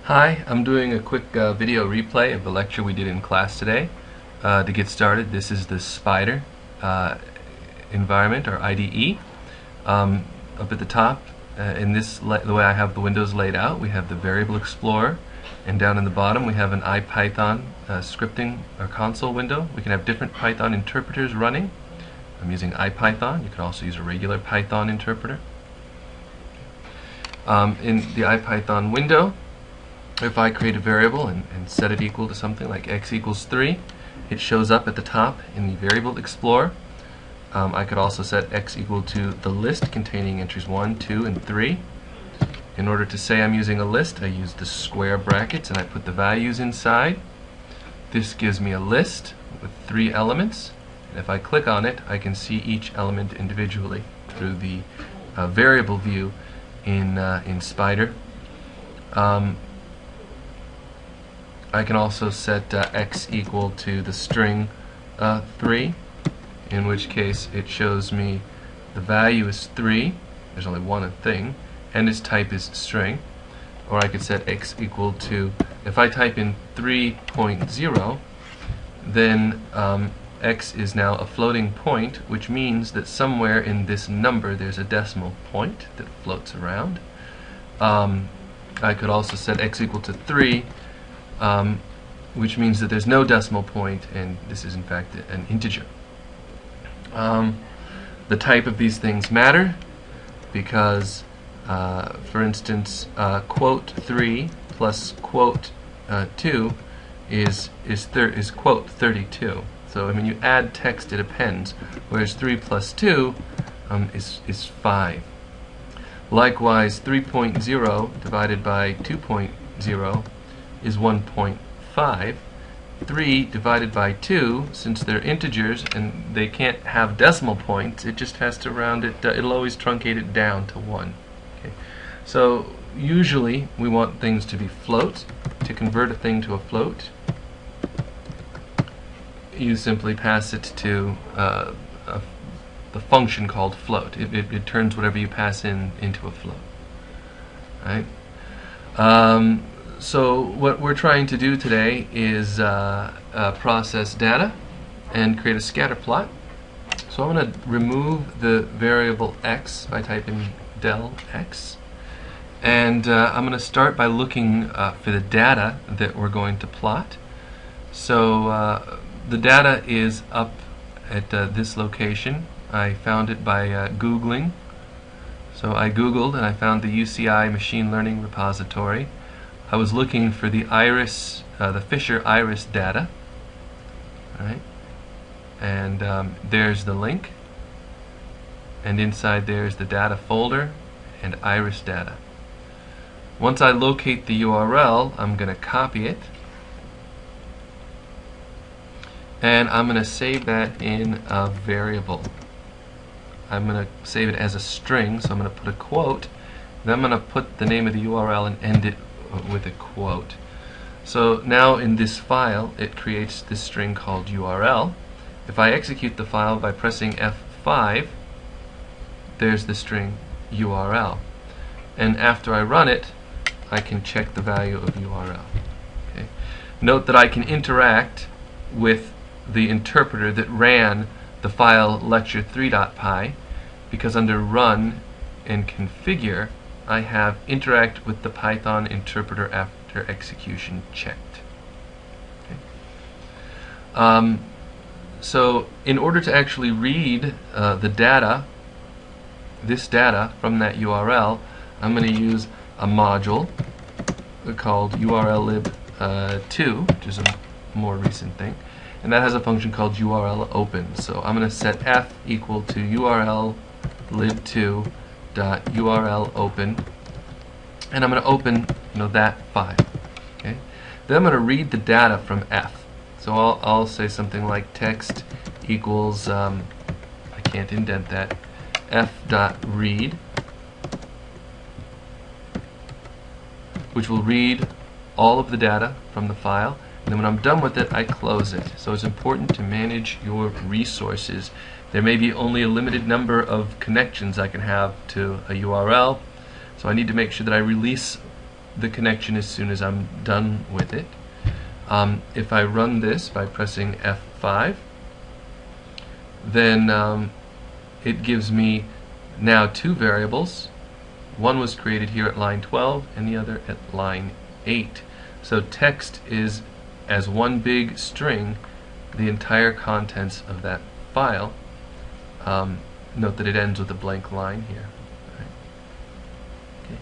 Hi, I'm doing a quick video replay of the lecture we did in class today. To get started, this is the Spider environment, or IDE. Up at the top, the way I have the windows laid out, we have the Variable Explorer, and down in the bottom we have an IPython scripting or console window. We can have different Python interpreters running. I'm using IPython. You can also use a regular Python interpreter. In the IPython window, if I create a variable and set it equal to something like x equals 3, it shows up at the top in the Variable Explorer. I could also set x equal to the list containing entries 1, 2, and 3. In order to say I'm using a list, I use the square brackets and I put the values inside. This gives me a list with 3 elements. And if I click on it, I can see each element individually through the variable view in Spider. I can also set x equal to the string 3, in which case it shows me the value is 3, there's only one thing, and its type is string. Or I could set x equal to, if I type in 3.0, then x is now a floating point, which means that somewhere in this number there's a decimal point that floats around. I could also set x equal to 3, which means that there's no decimal point, and this is in fact an integer. The type of these things matter because, for instance, quote 3 plus quote 2 is quote 32. So when you add text, it appends, whereas 3 plus 2 is 5. Likewise, 3.0 divided by 2.0 is 1.5. 3 divided by 2, since they're integers and they can't have decimal points, it just has to round it, it'll always truncate it down to 1. Okay. So usually we want things to be floats. To convert a thing to a float, you simply pass it to the function called float. It turns whatever you pass into a float. Right? So what we're trying to do today is process data and create a scatter plot. So I'm going to remove the variable x by typing del x, and I'm going to start by looking for the data that we're going to plot. So the data is up at this location. I found it by Googling. So I Googled and I found the UCI machine learning repository. I was looking for the iris, the Fisher iris data, right? And there's the link, and inside there's the data folder and iris data. Once I locate the URL, I'm going to copy it, and I'm going to save that in a variable. I'm going to save it as a string, so I'm going to put a quote, then I'm going to put the name of the URL and end it with a quote. So now in this file it creates this string called URL. If I execute the file by pressing F5, there's the string URL, and after I run it I can check the value of URL. Okay. Note that I can interact with the interpreter that ran the file lecture3.py, because under run and configure I have interact with the Python interpreter after execution checked. Okay. So in order to actually read the data, this data from that URL, I'm going to use a module called urllib2, which is a more recent thing, and that has a function called URL open. So I'm going to set f equal to urllib2 .url open, and I'm going to open that file. Okay. Then I'm going to read the data from f. So I'll say something like text equals I can't indent that, f.read, which will read all of the data from the file, and then when I'm done with it I close it. So it's important to manage your resources. There may be only a limited number of connections I can have to a URL, so I need to make sure that I release the connection as soon as I'm done with it. If I run this by pressing F5, then it gives me now two variables. One was created here at line 12 and the other at line 8. So text is, as one big string, the entire contents of that file. Note that it ends with a blank line here. Right. Okay.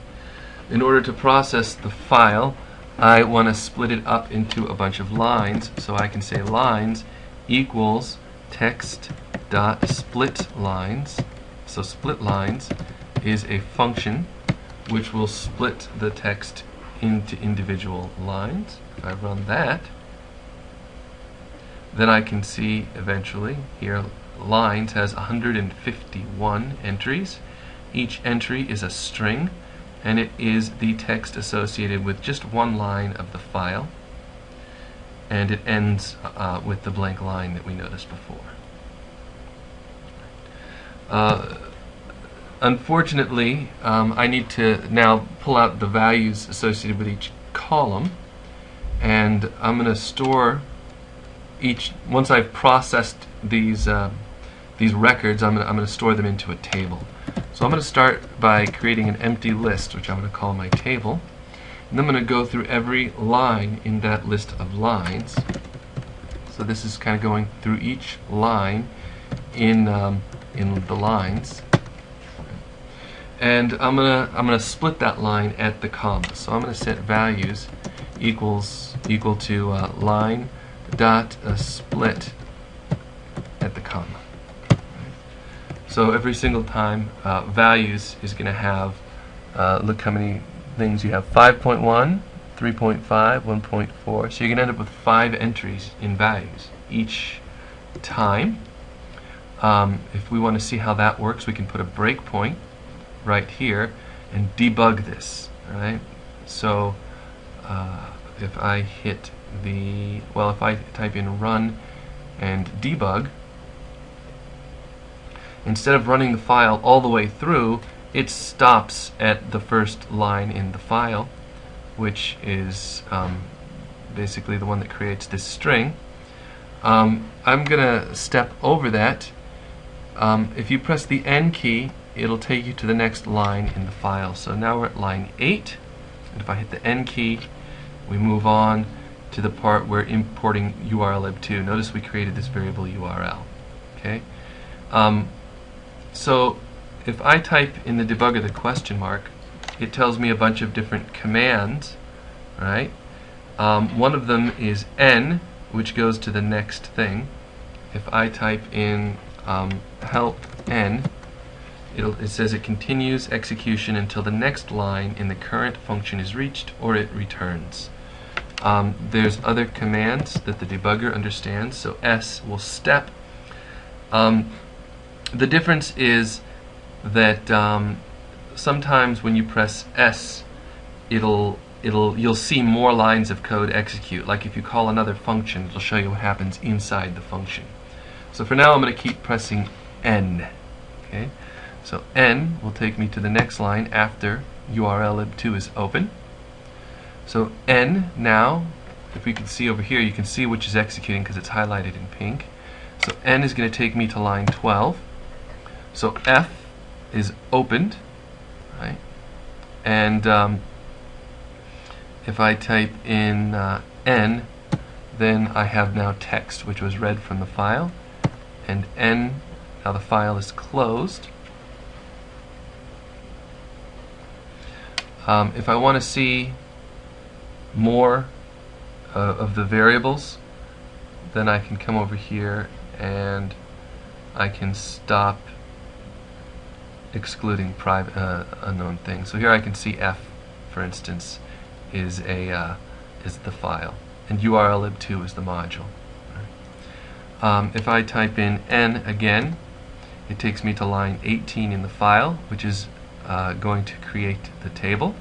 In order to process the file, I want to split it up into a bunch of lines, so I can say lines equals text dot split lines. So split lines is a function which will split the text into individual lines. If I run that, then I can see eventually here lines has 151 entries. Each entry is a string, and it is the text associated with just one line of the file, and it ends with the blank line that we noticed before. Unfortunately, I need to now pull out the values associated with each column, and I'm going to store each. Once I've processed these records, I'm going to store them into a table. So I'm going to start by creating an empty list, which I'm going to call my table, and I'm going to go through every line in that list of lines. So this is kind of going through each line in the lines, and I'm gonna split that line at the comma. So I'm going to set values equal to line dot split at the comma. So every single time values is going to have, look how many things you have, 5.1, 3.5, 1.4. So you're going to end up with 5 entries in values each time. If we want to see how that works, we can put a breakpoint right here and debug this. All right. So if I hit if I type in run and debug, instead of running the file all the way through, it stops at the first line in the file, which is basically the one that creates this string. I'm going to step over that. If you press the N key, it'll take you to the next line in the file. So now we're at line 8, and if I hit the N key, we move on to the part where importing URLib2. Notice we created this variable URL. Okay. So if I type in the debugger the question mark, it tells me a bunch of different commands. Right. One of them is N, which goes to the next thing. If I type in help N, it says it continues execution until the next line in the current function is reached, or it returns. There's other commands that the debugger understands. So S will step. The difference is that sometimes when you press S, you'll see more lines of code execute. Like if you call another function, it'll show you what happens inside the function. So for now, I'm going to keep pressing N. Okay. So N will take me to the next line after URLib2 is open. So N now, if we can see over here, you can see which is executing because it's highlighted in pink. So N is going to take me to line 12. So F is opened, right? And if I type in N, then I have now text, which was read from the file. And N, now the file is closed. If I want to see more of the variables, then I can come over here and I can stop excluding private unknown things. So here I can see F, for instance, is the file, and URLib2 is the module. If I type in N again, it takes me to line 18 in the file, which is going to create the table,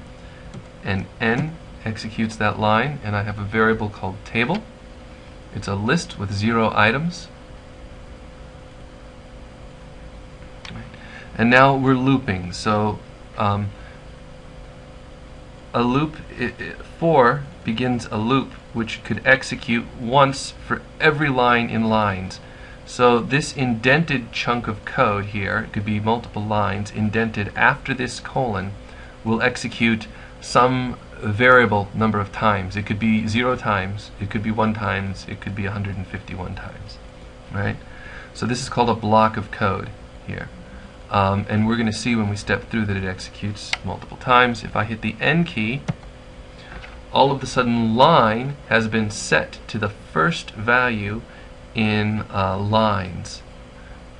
and N executes that line, and I have a variable called table. It's a list with 0 items. And now we're looping. So a loop, for begins a loop which could execute once for every line in lines. So this indented chunk of code here, it could be multiple lines indented after this colon, will execute some variable number of times. It could be 0 times, it could be 1 times, it could be 151 times, right? So this is called a block of code here. And we're going to see when we step through that it executes multiple times. If I hit the N key, all of a sudden line has been set to the first value in lines.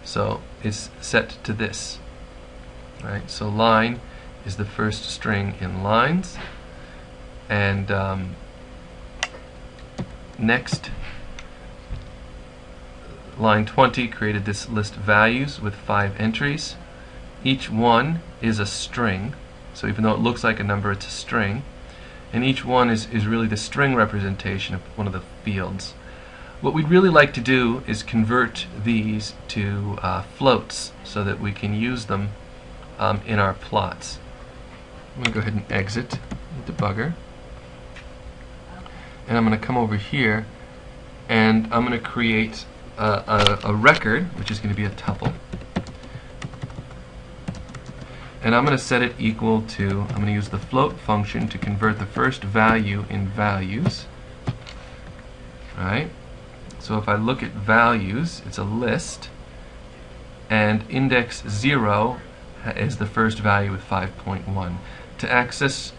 So it's set to this, right? So line is the first string in lines, and next, line 20 created this list of values with 5 entries. Each one is a string, so even though it looks like a number, it's a string, and each one is really the string representation of one of the fields. What we'd really like to do is convert these to floats so that we can use them in our plots. I'm going to go ahead and exit the debugger, and I'm going to come over here and I'm going to create a record, which is going to be a tuple, and I'm going to set it equal to, I'm going to use the float function to convert the first value in values. Right? So if I look at values, it's a list, and index 0 is the first value with 5.1. To access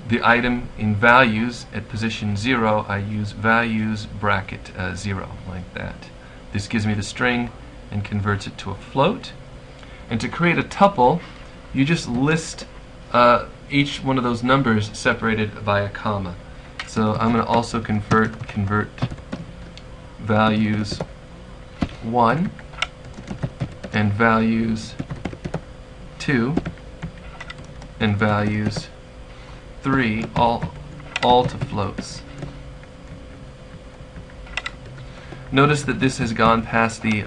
the item in values at position 0, I use values bracket 0, like that. This gives me the string and converts it to a float. And to create a tuple, you just list each one of those numbers separated by a comma. So I'm going to also convert values 1 and values 2 and values 3 all to floats. Notice that this has gone past the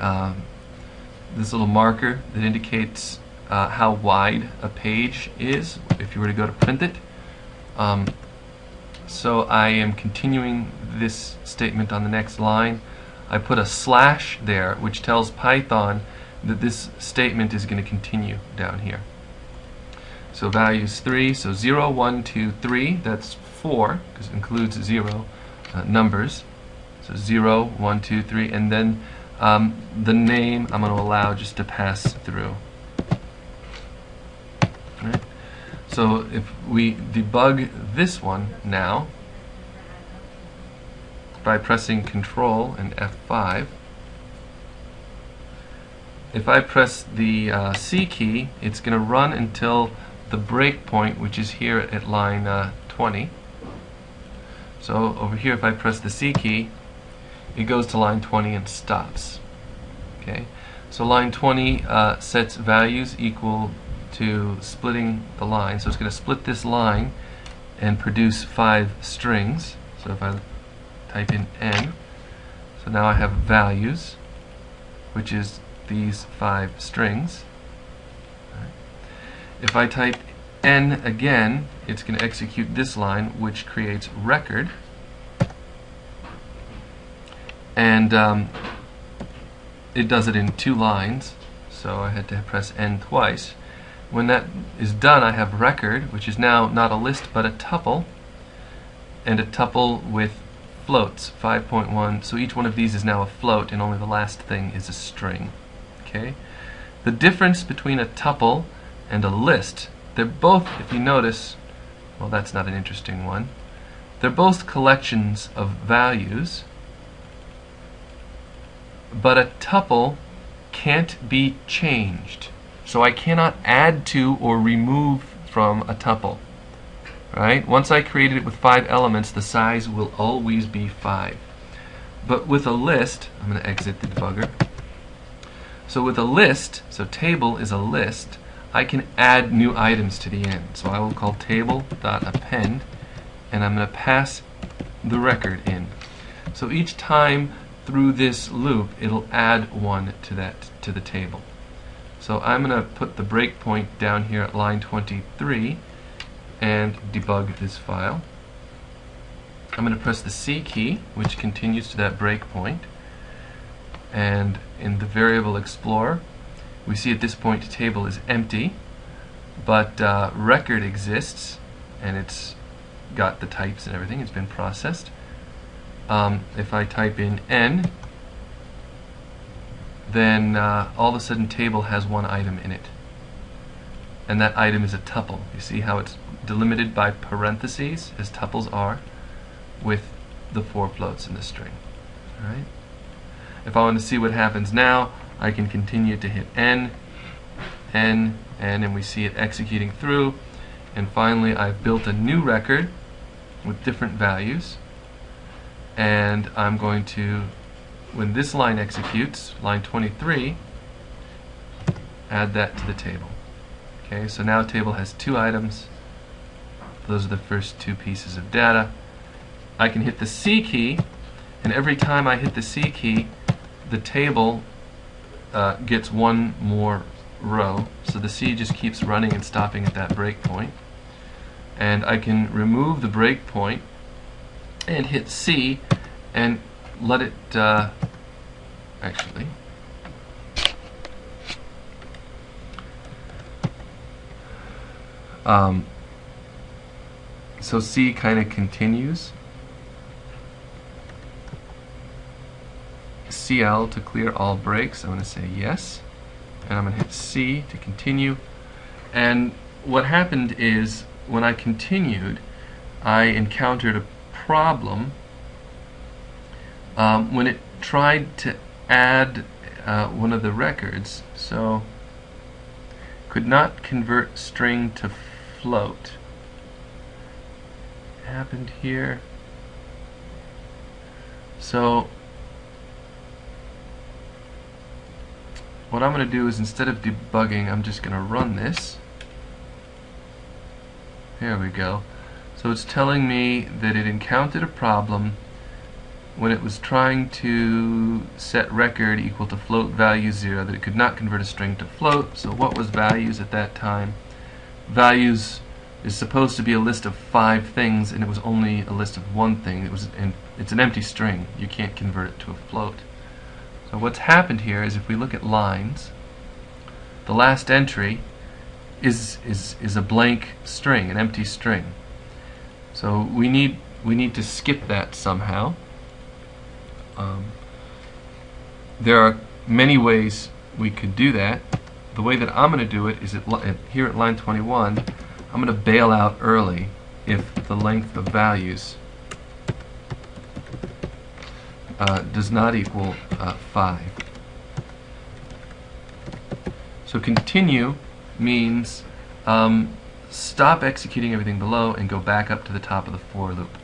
this little marker that indicates how wide a page is if you were to go to print it. So I am continuing this statement on the next line. I put a slash there, which tells Python that this statement is going to continue down here. So values 3, so 0, 1, 2, 3, that's 4, because it includes 0 numbers. So 0, 1, 2, 3, and then the name I'm going to allow just to pass through. Right? So if we debug this one now by pressing Control and F5, if I press the C key, it's going to run until the breakpoint, which is here at line 20. So over here, if I press the C key, it goes to line 20 and stops. Okay, so line 20 sets values equal to splitting the line. So it's going to split this line and produce 5 strings. So if I type in N, so now I have values, which is these 5 strings. Right. If I type N again, it's going to execute this line, which creates record. And it does it in 2 lines, so I had to press N twice. When that is done, I have record, which is now not a list but a tuple, and a tuple with floats, 5.1. So each one of these is now a float, and only the last thing is a string. Okay. The difference between a tuple and a list, they're both, if you notice, well, that's not an interesting one. They're both collections of values, but a tuple can't be changed. So I cannot add to or remove from a tuple. Right? Once I created it with 5 elements, the size will always be 5. But with a list, I'm going to exit the debugger. So with a list, so table is a list, I can add new items to the end. So I will call table.append, and I'm going to pass the record in. So each time through this loop, it'll add 1 to the table. So I'm going to put the breakpoint down here at line 23, and debug this file. I'm going to press the C key, which continues to that breakpoint. And in the variable explorer, we see at this point the table is empty, but record exists, and it's got the types and everything. It's been processed. If I type in N, then all of a sudden table has one item in it. And that item is a tuple. You see how it's delimited by parentheses, as tuples are, with the 4 floats in the string. All right? If I want to see what happens now, I can continue to hit N, N, N, and we see it executing through. And finally, I've built a new record with different values. And I'm going to, when this line executes, line 23, add that to the table. Okay, so now the table has 2 items. Those are the first 2 pieces of data. I can hit the C key, and every time I hit the C key, the table gets 1 more row. So the C just keeps running and stopping at that breakpoint. And I can remove the breakpoint and hit C and let it actually so C kind of continues. CL to clear all breaks. I'm going to say yes, and I'm going to hit C to continue. And what happened is, when I continued, I encountered a problem when it tried to add one of the records. So could not convert string to float. It happened here. So what I'm going to do is, instead of debugging, I'm just going to run this. There we go. So it's telling me that it encountered a problem when it was trying to set record equal to float value 0, that it could not convert a string to float. So what was values at that time? Values is supposed to be a list of 5 things, and it was only a list of 1 thing. It's an empty string. You can't convert it to a float. So what's happened here is, if we look at lines, the last entry is a blank string, an empty string. So we need to skip that somehow. There are many ways we could do that. The way that I'm going to do it is here at line 21, I'm going to bail out early if the length of values does not equal 5. So continue means stop executing everything below and go back up to the top of the for loop.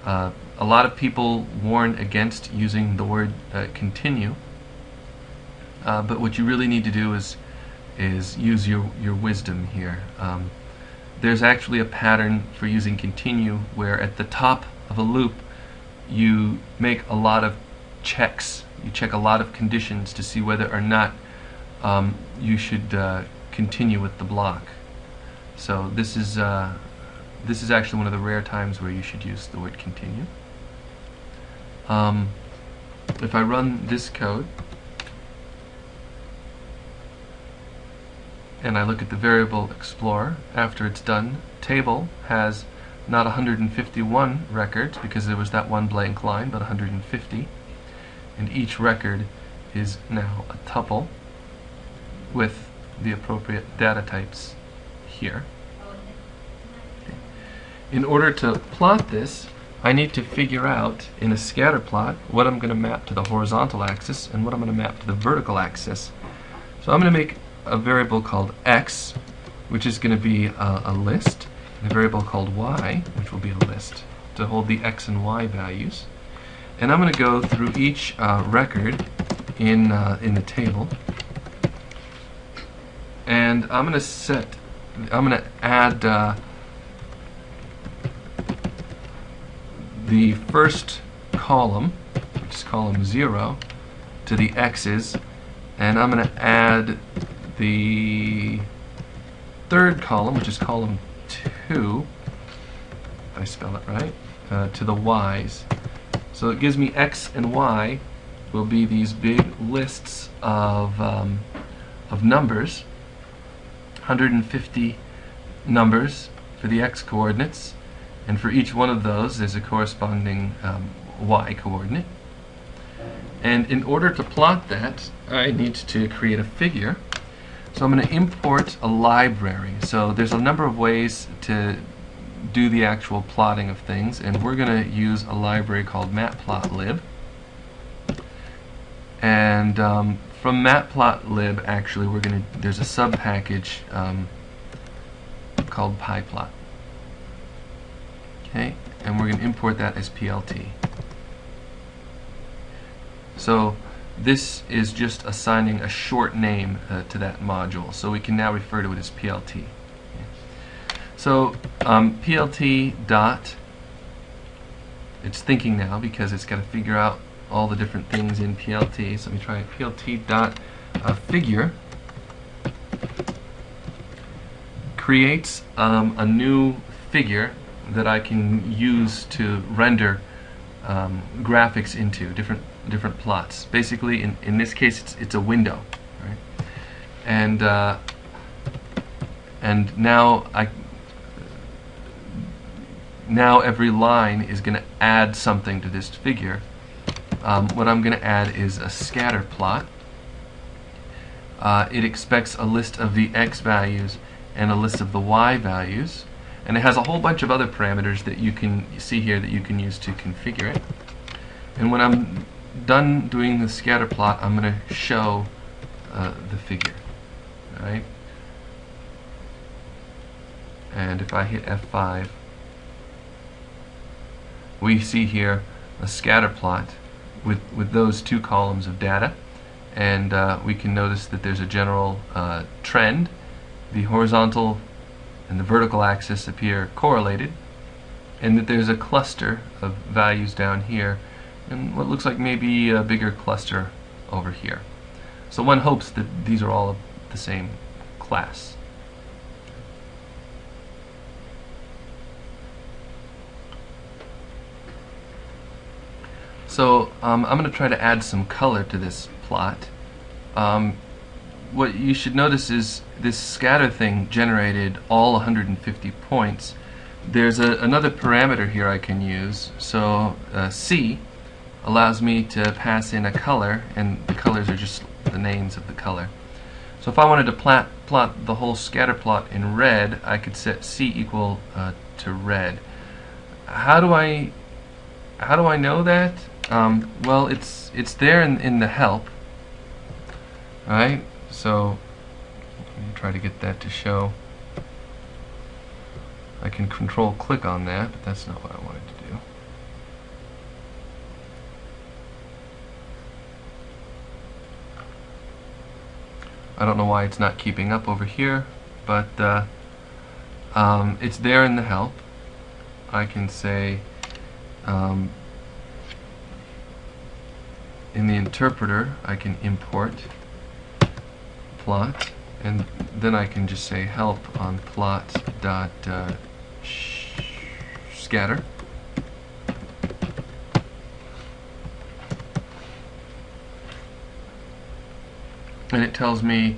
A lot of people warn against using the word continue, but what you really need to do is use your wisdom here. There's actually a pattern for using continue where at the top of a loop you make a lot of checks. You check a lot of conditions to see whether or not you should continue with the block. So this is actually one of the rare times where you should use the word continue. If I run this code and I look at the variable explorer, after it's done, table has not 151 records because there was that one blank line, but 150, and each record is now a tuple with the appropriate data types here. In order to plot this, I need to figure out in a scatter plot what I'm going to map to the horizontal axis and what I'm going to map to the vertical axis. So I'm going to make a variable called x, which is going to be a list, and a variable called y, which will be a list, to hold the x and y values. And I'm going to go through each record in the table, and I'm going to add the first column, which is column 0, to the x's, and I'm going to add the third column, which is column 2, 2, if I spell it right, to the y's. So it gives me x and y will be these big lists of numbers, 150 numbers for the x coordinates, and for each one of those there's a corresponding y coordinate. And in order to plot that, I need to create a figure. So I'm going to import a library. So there's a number of ways to do the actual plotting of things, and we're going to use a library called matplotlib. And from matplotlib, actually, there's a sub package called pyplot. Okay, and we're going to import that as PLT. So this is just assigning a short name to that module, so we can now refer to it as PLT. So PLT dot, it's thinking now because it's got to figure out all the different things in PLT. So let me try it. PLT dot figure creates a new figure that I can use to render graphics into different plots. Basically, in this case, it's a window, right? And now every line is going to add something to this figure. What I'm going to add is a scatter plot. It expects a list of the x values and a list of the y values, and it has a whole bunch of other parameters that you can see here that you can use to configure it. And when I'm done doing the scatter plot, I'm going to show the figure. All right? And if I hit F5, we see here a scatter plot with those two columns of data, and we can notice that there's a general trend. The horizontal and the vertical axis appear correlated, and that there's a cluster of values down here and what looks like maybe a bigger cluster over here. So one hopes that these are all of the same class. So I'm going to try to add some color to this plot. What you should notice is this scatter thing generated all 150 points. There's another parameter here I can use. So C allows me to pass in a color, and the colors are just the names of the color. So if I wanted to plot the whole scatter plot in red, I could set C equal to red. How do I know that? Well, it's there in the help. All right. So let me try to get that to show. I can control click on that, but that's not what I wanted to do. I don't know why it's not keeping up over here, but it's there in the help. I can say in the interpreter I can import plot, and then I can just say help on plot dot scatter. And it tells me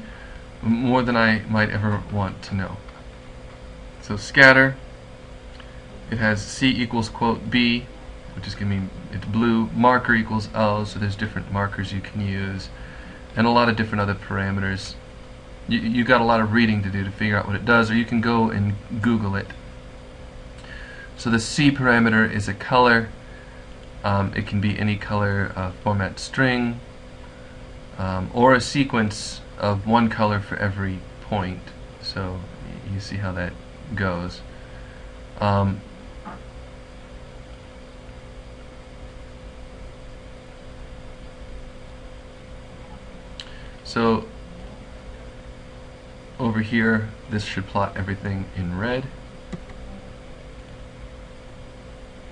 more than I might ever want to know. So scatter, it has C equals quote B, which is going to mean it's blue. Marker equals O, so there's different markers you can use, and a lot of different other parameters. You got a lot of reading to do to figure out what it does, or you can go and Google it. So the C parameter is a color. It can be any color format string, or a sequence of one color for every point. So you see how that goes. So over here, this should plot everything in red,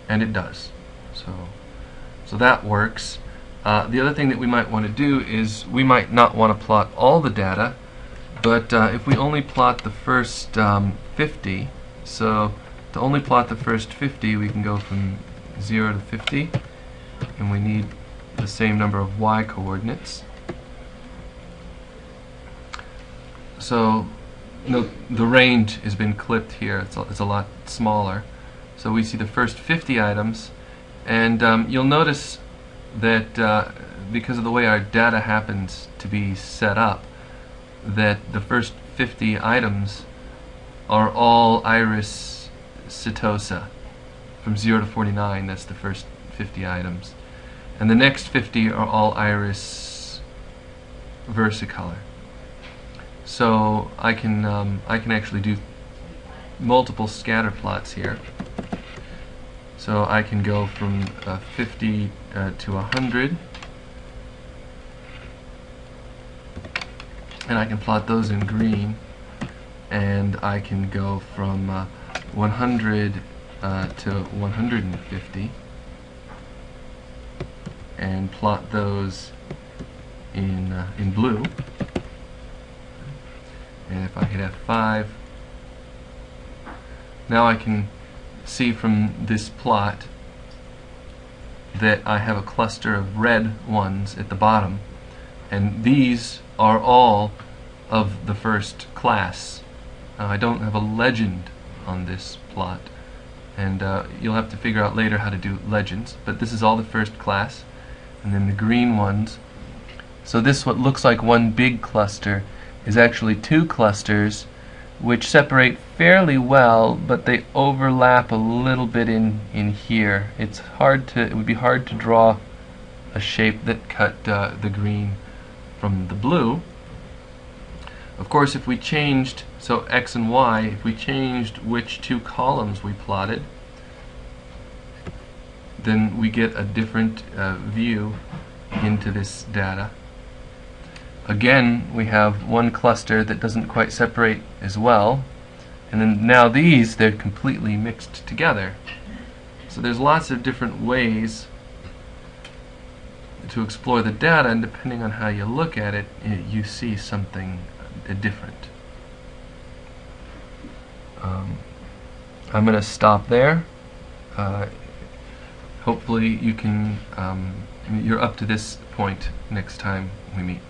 and it does. So that works. The other thing that we might want to do is we might not want to plot all the data, but if we only plot the first 50, So to only plot the first 50, we can go from 0 to 50, and we need the same number of y coordinates. So the range has been clipped here. It's a lot smaller. So we see the first 50 items, and you'll notice that because of the way our data happens to be set up, that the first 50 items are all iris setosa. From 0 to 49, that's the first 50 items. And the next 50 are all iris versicolor. So I can actually do multiple scatter plots here. So I can go from 50 to 100, and I can plot those in green, and I can go from 100 to 150 and plot those in blue. And if I hit F5, now I can see from this plot that I have a cluster of red ones at the bottom, and these are all of the first class. I don't have a legend on this plot, and you'll have to figure out later how to do legends, but this is all the first class. And then the green ones, so this what looks like one big cluster is actually two clusters which separate fairly well, but they overlap a little bit in here. It would be hard to draw a shape that cut the green from the blue. Of course, if we changed, so X and Y, if we changed which two columns we plotted, then we get a different view into this data. Again, we have one cluster that doesn't quite separate as well, and then now they're completely mixed together. So there's lots of different ways to explore the data, and depending on how you look at it, you see something different. I'm going to stop there. Hopefully you're up to this point next time we meet.